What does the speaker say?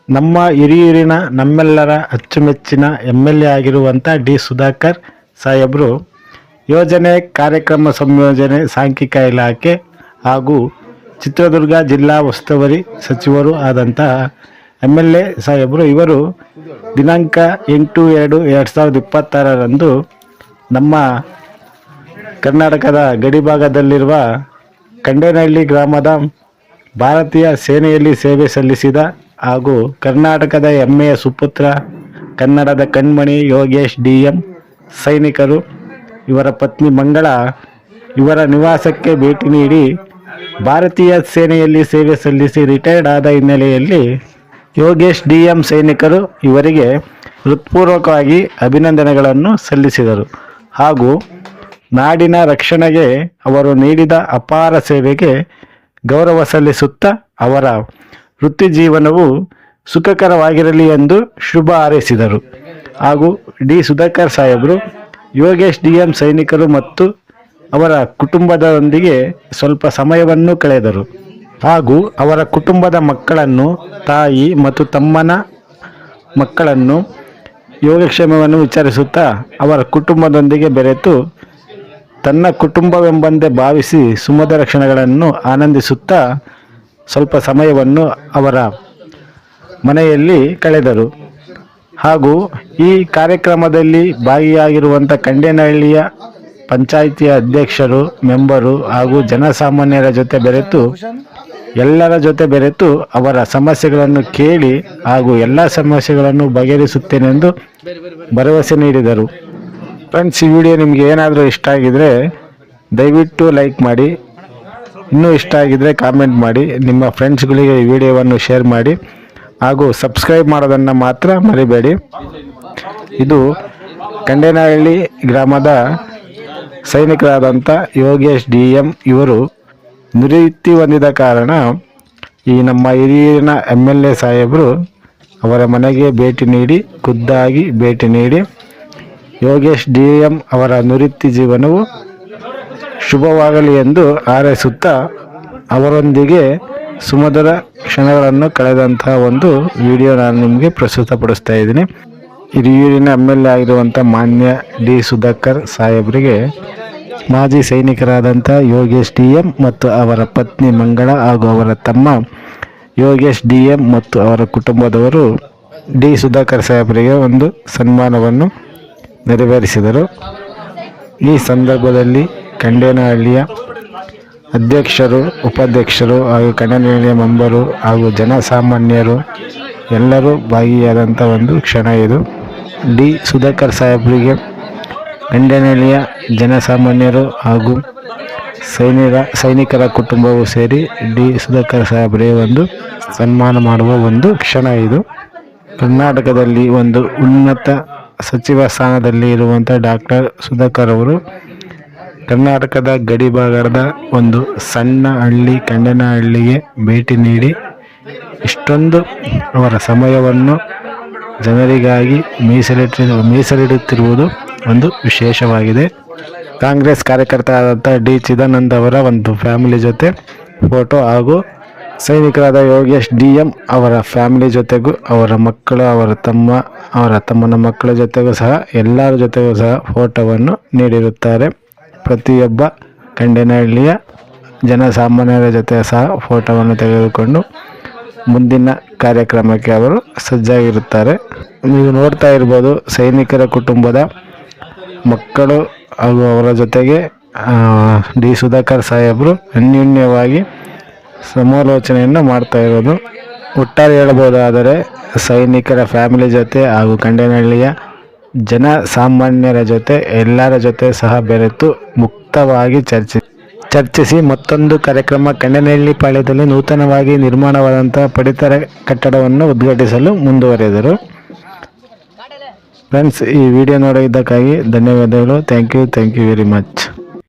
ನಮ್ಮ ಹಿರಿಯೂರಿನ ನಮ್ಮೆಲ್ಲರ ಅಚ್ಚುಮೆಚ್ಚಿನ MLA ಆಗಿರುವಂಥ ಡಿ ಸುಧಾಕರ್ ಸಾಹೇಬರು ಯೋಜನೆ ಕಾರ್ಯಕ್ರಮ ಸಂಯೋಜನೆ ಸಾಂಖ್ಯಿಕ ಇಲಾಖೆ ಹಾಗೂ ಚಿತ್ರದುರ್ಗ ಜಿಲ್ಲಾ ಉಸ್ತುವಾರಿ ಸಚಿವರು ಆದಂತಹ MLA ಸಾಹೇಬರು ಇವರು ದಿನಾಂಕ 8/2/2026 ನಮ್ಮ ಕರ್ನಾಟಕದ ಗಡಿಭಾಗದಲ್ಲಿರುವ ಕಂಡೇನಹಳ್ಳಿ ಗ್ರಾಮದ ಭಾರತೀಯ ಸೇನೆಯಲ್ಲಿ ಸೇವೆ ಸಲ್ಲಿಸಿದ ಹಾಗೂ ಕರ್ನಾಟಕದ ಹೆಮ್ಮೆಯ ಸುಪುತ್ರ ಕನ್ನಡದ ಕಣ್ಮಣಿ ಯೋಗೇಶ್ DM ಸೈನಿಕರು ಇವರ ಪತ್ನಿ ಮಂಗಳ ಇವರ ನಿವಾಸಕ್ಕೆ ಭೇಟಿ ನೀಡಿ ಭಾರತೀಯ ಸೇನೆಯಲ್ಲಿ ಸೇವೆ ಸಲ್ಲಿಸಿ ರಿಟೈರ್ಡ್ ಆದ ಹಿನ್ನೆಲೆಯಲ್ಲಿ ಯೋಗೇಶ್ DM ಸೈನಿಕರು ಇವರಿಗೆ ಹೃತ್ಪೂರ್ವಕವಾಗಿ ಅಭಿನಂದನೆಗಳನ್ನು ಸಲ್ಲಿಸಿದರು ಹಾಗೂ ನಾಡಿನ ರಕ್ಷಣೆಗೆ ಅವರು ನೀಡಿದ ಅಪಾರ ಸೇವೆಗೆ ಗೌರವ ಸಲ್ಲಿಸುತ್ತಾ ಅವರ ವೃತ್ತಿ ಜೀವನವು ಸುಖಕರವಾಗಿರಲಿ ಎಂದು ಶುಭ ಹಾರೈಸಿದರು. ಹಾಗೂ ಡಿ ಸುಧಾಕರ್ ಸಾಹೇಬರು ಯೋಗೇಶ್ DM ಸೈನಿಕರು ಮತ್ತು ಅವರ ಕುಟುಂಬದೊಂದಿಗೆ ಸ್ವಲ್ಪ ಸಮಯವನ್ನು ಕಳೆದರು ಹಾಗೂ ಅವರ ಕುಟುಂಬದ ಮಕ್ಕಳನ್ನು, ತಾಯಿ ಮತ್ತು ತಮ್ಮನ ಮಕ್ಕಳನ್ನು ಯೋಗಕ್ಷೇಮವನ್ನು ವಿಚಾರಿಸುತ್ತಾ ಅವರ ಕುಟುಂಬದೊಂದಿಗೆ ಬೆರೆತು ತನ್ನ ಕುಟುಂಬವೆಂಬಂತೆ ಭಾವಿಸಿ ಸುಮಧುರ ಕ್ಷಣಗಳನ್ನು ಆನಂದಿಸುತ್ತಾ ಸ್ವಲ್ಪ ಸಮಯವನ್ನು ಅವರ ಮನೆಯಲ್ಲಿ ಕಳೆದರು. ಹಾಗೂ ಈ ಕಾರ್ಯಕ್ರಮದಲ್ಲಿ ಭಾಗಿಯಾಗಿರುವಂಥ ಕಂಡೇನಹಳ್ಳಿಯ ಪಂಚಾಯಿತಿಯ ಅಧ್ಯಕ್ಷರು, ಮೆಂಬರು ಹಾಗೂ ಜನಸಾಮಾನ್ಯರ ಜೊತೆ ಬೆರೆತು ಎಲ್ಲರ ಜೊತೆ ಬೆರೆತು ಅವರ ಸಮಸ್ಯೆಗಳನ್ನು ಕೇಳಿ ಹಾಗೂ ಎಲ್ಲ ಸಮಸ್ಯೆಗಳನ್ನು ಬಗೆಹರಿಸುತ್ತೇನೆಂದು ಭರವಸೆ ನೀಡಿದರು. ಫ್ರೆಂಡ್ಸ್, ಈ ವಿಡಿಯೋ ನಿಮಗೆ ಏನಾದರೂ ಇಷ್ಟ ಆಗಿದರೆ ದಯವಿಟ್ಟು ಲೈಕ್ ಮಾಡಿ, ಇನ್ನೂ ಇಷ್ಟ ಆಗಿದರೆ ಕಾಮೆಂಟ್ ಮಾಡಿ, ನಿಮ್ಮ ಫ್ರೆಂಡ್ಸ್ಗಳಿಗೆ ಈ ವಿಡಿಯೋವನ್ನು ಶೇರ್ ಮಾಡಿ ಹಾಗೂ ಸಬ್ಸ್ಕ್ರೈಬ್ ಮಾಡೋದನ್ನು ಮಾತ್ರ ಮರಿಬೇಡಿ. ಇದು ಕಂಡೇನಹಳ್ಳಿ ಗ್ರಾಮದ ಸೈನಿಕರಾದಂಥ ಯೋಗೇಶ್ DM ಇವರು ನಿವೃತ್ತಿ ಹೊಂದಿದ ಕಾರಣ ಈ ನಮ್ಮ ಹಿರಿಯೂರಿನ MLA ಸಾಹೇಬರು ಅವರ ಮನೆಗೆ ಭೇಟಿ ನೀಡಿ ಖುದ್ದಾಗಿ ಭೇಟಿ ನೀಡಿ ಯೋಗೇಶ್ DM ಅವರ ನಿವೃತ್ತಿ ಜೀವನವು ಶುಭವಾಗಲಿ ಎಂದು ಹಾರೈಸುತ್ತಾ ಅವರೊಂದಿಗೆ ಸುಮಧುರ ಕ್ಷಣಗಳನ್ನು ಕಳೆದಂತಹ ಒಂದು ವಿಡಿಯೋ ನಾನು ನಿಮಗೆ ಪ್ರಸ್ತುತಪಡಿಸ್ತಾ ಇದ್ದೀನಿ. ಹಿರಿಯೂರಿನ MLA ಆಗಿರುವಂಥ ಮಾನ್ಯ ಡಿ ಸುಧಾಕರ್ ಸಾಹೇಬರಿಗೆ ಮಾಜಿ ಸೈನಿಕರಾದಂಥ ಯೋಗೇಶ್ DM ಮತ್ತು ಅವರ ಪತ್ನಿ ಮಂಗಳ ಹಾಗೂ ಅವರ ತಮ್ಮ ಯೋಗೇಶ್ DM ಮತ್ತು ಅವರ ಕುಟುಂಬದವರು ಡಿ ಸುಧಾಕರ್ ಸಾಹೇಬರಿಗೆ ಒಂದು ಸನ್ಮಾನವನ್ನು ನೆರವೇರಿಸಿದರು. ಈ ಸಂದರ್ಭದಲ್ಲಿ ಕಂಡೇನಹಳ್ಳಿಯ ಅಧ್ಯಕ್ಷರು, ಉಪಾಧ್ಯಕ್ಷರು ಹಾಗೂ ಕಂಡೇನಹಳ್ಳಿಯ ಮೆಂಬರು ಹಾಗೂ ಜನಸಾಮಾನ್ಯರು ಎಲ್ಲರೂ ಭಾಗಿಯಾದಂಥ ಒಂದು ಕ್ಷಣ ಇದು. ಡಿ ಸುಧಾಕರ್ ಸಾಹೇಬರಿಗೆ ಕಂಡೇನಹಳ್ಳಿಯ ಜನಸಾಮಾನ್ಯರು ಹಾಗೂ ಸೈನಿಕರ ಕುಟುಂಬವು ಸೇರಿ ಡಿ ಸುಧಾಕರ್ ಸಾಹೇಬರಿಗೆ ಒಂದು ಸನ್ಮಾನ ಮಾಡುವ ಒಂದು ಕ್ಷಣ ಇದು. ಕರ್ನಾಟಕದಲ್ಲಿ ಒಂದು ಉನ್ನತ ಸಚಿವ ಸ್ಥಾನದಲ್ಲಿ ಇರುವಂಥ ಡಾಕ್ಟರ್ ಸುಧಾಕರ್ ಅವರು ಕರ್ನಾಟಕದ ಗಡಿಭಾಗದ ಒಂದು ಸಣ್ಣ ಹಳ್ಳಿ ಕಂಡೇನಹಳ್ಳಿಗೆ ಭೇಟಿ ನೀಡಿ ಇಷ್ಟೊಂದು ಅವರ ಸಮಯವನ್ನು ಜನರಿಗಾಗಿ ಮೀಸಲಿಡುತ್ತಿರುವುದು ಒಂದು ವಿಶೇಷವಾಗಿದೆ. ಕಾಂಗ್ರೆಸ್ ಕಾರ್ಯಕರ್ತರಾದಂಥ ಡಿ ಚಿದಾನಂದ ಅವರ ಒಂದು ಫ್ಯಾಮಿಲಿ ಜೊತೆ ಫೋಟೋ ಹಾಗೂ ಸೈನಿಕರಾದ ಯೋಗೇಶ್ DM ಅವರ ಫ್ಯಾಮಿಲಿ ಜೊತೆಗೂ ಅವರ ಮಕ್ಕಳು, ಅವರ ತಮ್ಮನ ಮಕ್ಕಳ ಜೊತೆಗೂ ಸಹ ಎಲ್ಲರ ಜೊತೆಗೂ ಸಹ ಫೋಟೋವನ್ನು ನೀಡಿರುತ್ತಾರೆ. ಪ್ರತಿಯೊಬ್ಬ ಕಂಡೇನಹಳ್ಳಿಯ ಜನಸಾಮಾನ್ಯರ ಜೊತೆ ಸಹ ಫೋಟೋವನ್ನು ತೆಗೆದುಕೊಂಡು ಮುಂದಿನ ಕಾರ್ಯಕ್ರಮಕ್ಕೆ ಅವರು ಸಜ್ಜಾಗಿರುತ್ತಾರೆ. ನೀವು ನೋಡ್ತಾ ಇರ್ಬೋದು, ಸೈನಿಕರ ಕುಟುಂಬದ ಮಕ್ಕಳು ಹಾಗೂ ಅವರ ಜೊತೆಗೆ ಡಿ ಸುಧಾಕರ್ ಸಾಹೇಬರು ಅನ್ಯೋನ್ಯವಾಗಿ ಸಮಾಲೋಚನೆಯನ್ನು ಮಾಡ್ತಾ ಇರೋದು. ಒಟ್ಟಾರೆ ಹೇಳ್ಬೋದಾದರೆ ಸೈನಿಕರ ಫ್ಯಾಮಿಲಿ ಜೊತೆ ಹಾಗೂ ಕಂಡೇನಹಳ್ಳಿಯ ಜನಸಾಮಾನ್ಯರ ಜೊತೆ ಎಲ್ಲರ ಜೊತೆ ಸಹ ಬೆರೆತು ಮುಕ್ತವಾಗಿ ಚರ್ಚಿಸಿ ಮತ್ತೊಂದು ಕಾರ್ಯಕ್ರಮ ಕಂಡೇನಹಳ್ಳಿ ಪಾಳ್ಯದಲ್ಲಿ ನೂತನವಾಗಿ ನಿರ್ಮಾಣವಾದಂಥ ಪಡಿತರ ಕಟ್ಟಡವನ್ನು ಉದ್ಘಾಟಿಸಲು ಮುಂದುವರೆದರು. ಫ್ರೆಂಡ್ಸ್, ಈ ವಿಡಿಯೋ ನೋಡಿದ್ದಕ್ಕಾಗಿ ಧನ್ಯವಾದಗಳು. Thank you very much.